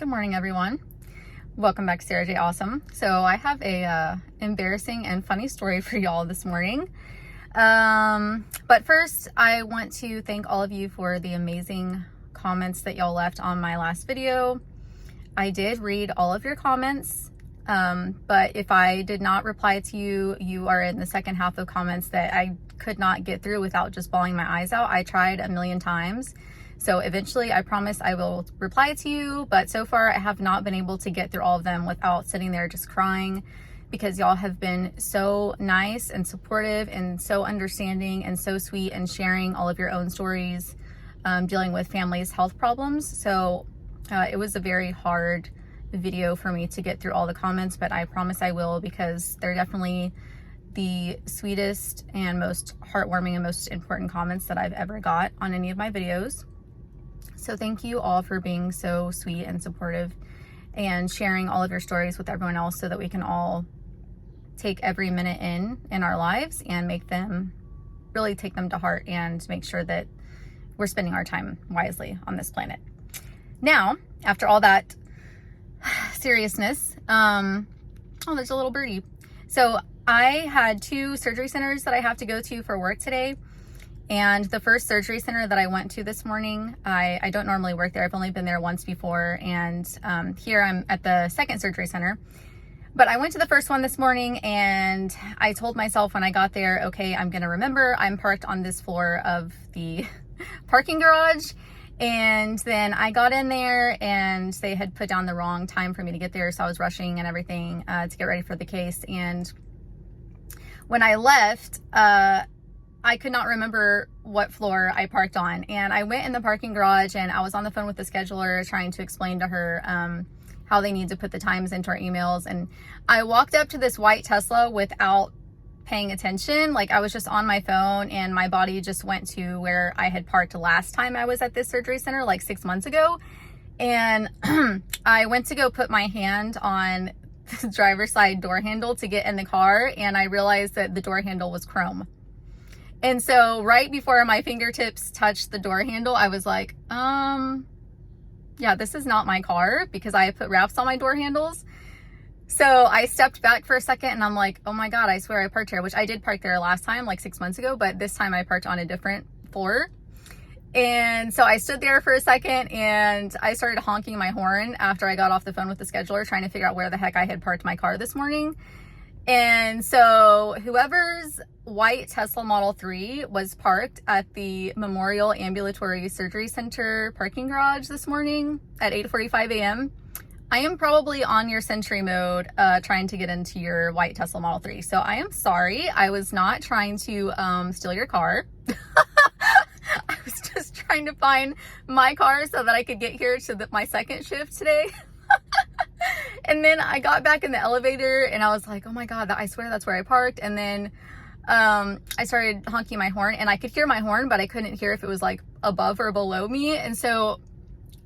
Good morning, everyone. Welcome back to Sarah J. Awesome. So I have a embarrassing and funny story for y'all this morning. But first, I want to thank all of you for the amazing comments that y'all left on my last video. I did read all of your comments, but if I did not reply to you, you are in the second half of comments that I could not get through without just bawling my eyes out. I tried a million times. So eventually, I promise I will reply to you, but so far I have not been able to get through all of them without sitting there just crying, because y'all have been so nice and supportive and so understanding and so sweet and sharing all of your own stories dealing with families' health problems. So it was a very hard video for me to get through all the comments, but I promise I will, because they're definitely the sweetest and most heartwarming and most important comments that I've ever got on any of my videos. So thank you all for being so sweet and supportive and sharing all of your stories with everyone else, so that we can all take every minute in our lives and really take them to heart and make sure that we're spending our time wisely on this planet. Now, after all that seriousness, oh, there's a little birdie. So I had 2 surgery centers that I have to go to for work today. And the first surgery center that I went to this morning, I don't normally work there. I've only been there once before. And here I'm at the second surgery center. But I went to the first one this morning, and I told myself when I got there, okay, I'm going to remember I'm parked on this floor of the parking garage. And then I got in there, and they had put down the wrong time for me to get there. So I was rushing and everything to get ready for the case. And when I left, I could not remember what floor I parked on. And I went in the parking garage, and I was on the phone with the scheduler trying to explain to her how they need to put the times into our emails. And I walked up to this white Tesla without paying attention. Like, I was just on my phone, and my body just went to where I had parked last time I was at this surgery center, like 6 months ago. And I went to go put my hand on the driver's side door handle to get in the car, and I realized that the door handle was chrome. And so right before my fingertips touched the door handle, I was like, yeah, this is not my car, because I put wraps on my door handles. So I stepped back for a second, and I'm like, oh my God, I swear I parked here, which I did park there last time, like 6 months ago, but this time I parked on a different floor. And so I stood there for a second, and I started honking my horn after I got off the phone with the scheduler, trying to figure out where the heck I had parked my car this morning. And so whoever's white Tesla Model 3 was parked at the Memorial Ambulatory Surgery Center parking garage this morning at 8:45 a.m. I am probably on your Sentry mode trying to get into your white Tesla Model 3. So I am sorry. I was not trying to steal your car. I was just trying to find my car so that I could get here to my second shift today. And then I got back in the elevator, and I was like, oh my God, I swear that's where I parked. And then I started honking my horn, and I could hear my horn, but I couldn't hear if it was like above or below me. And so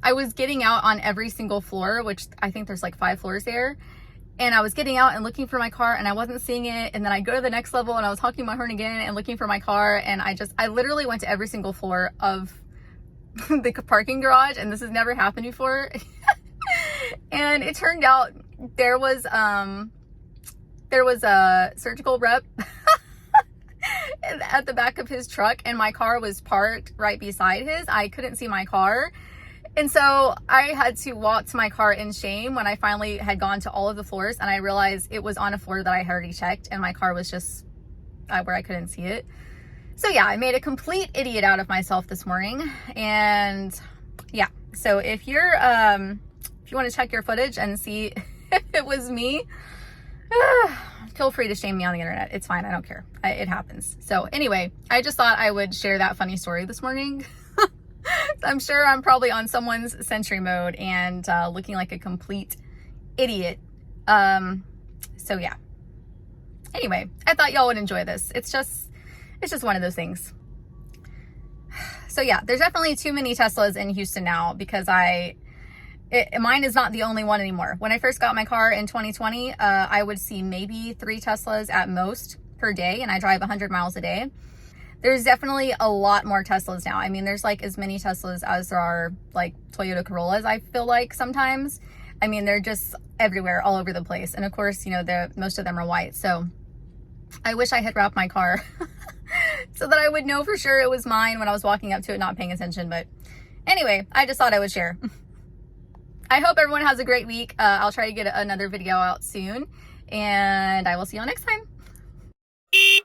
I was getting out on every single floor, which I think there's like 5 floors there. And I was getting out and looking for my car, and I wasn't seeing it. And then I go to the next level, and I was honking my horn again and looking for my car. And I literally went to every single floor of the parking garage, and this has never happened before. And it turned out there was a surgical rep at the back of his truck, and my car was parked right beside his. I couldn't see my car. And so I had to walk to my car in shame when I finally had gone to all of the floors, and I realized it was on a floor that I had already checked, and my car was just where I couldn't see it. So yeah, I made a complete idiot out of myself this morning. And yeah, so if you want to check your footage and see if it was me, feel free to shame me on the internet. It's fine. I don't care. It happens. So anyway, I just thought I would share that funny story this morning. I'm sure I'm probably on someone's Sentry mode and looking like a complete idiot. So yeah. Anyway, I thought y'all would enjoy this. It's just one of those things. So yeah, there's definitely too many Teslas in Houston now, because mine is not the only one anymore. When I first got my car in 2020, I would see maybe 3 Teslas at most per day, and I drive 100 miles a day. there's definitely a lot more Teslas now. I mean, there's like as many Teslas as there are like Toyota Corollas, I feel like sometimes. I mean, they're just everywhere, all over the place. And of course, you know, most of them are white. So I wish I had wrapped my car so that I would know for sure it was mine when I was walking up to it, not paying attention. But anyway, I just thought I would share. I hope everyone has a great week. I'll try to get another video out soon, and I will see you all next time.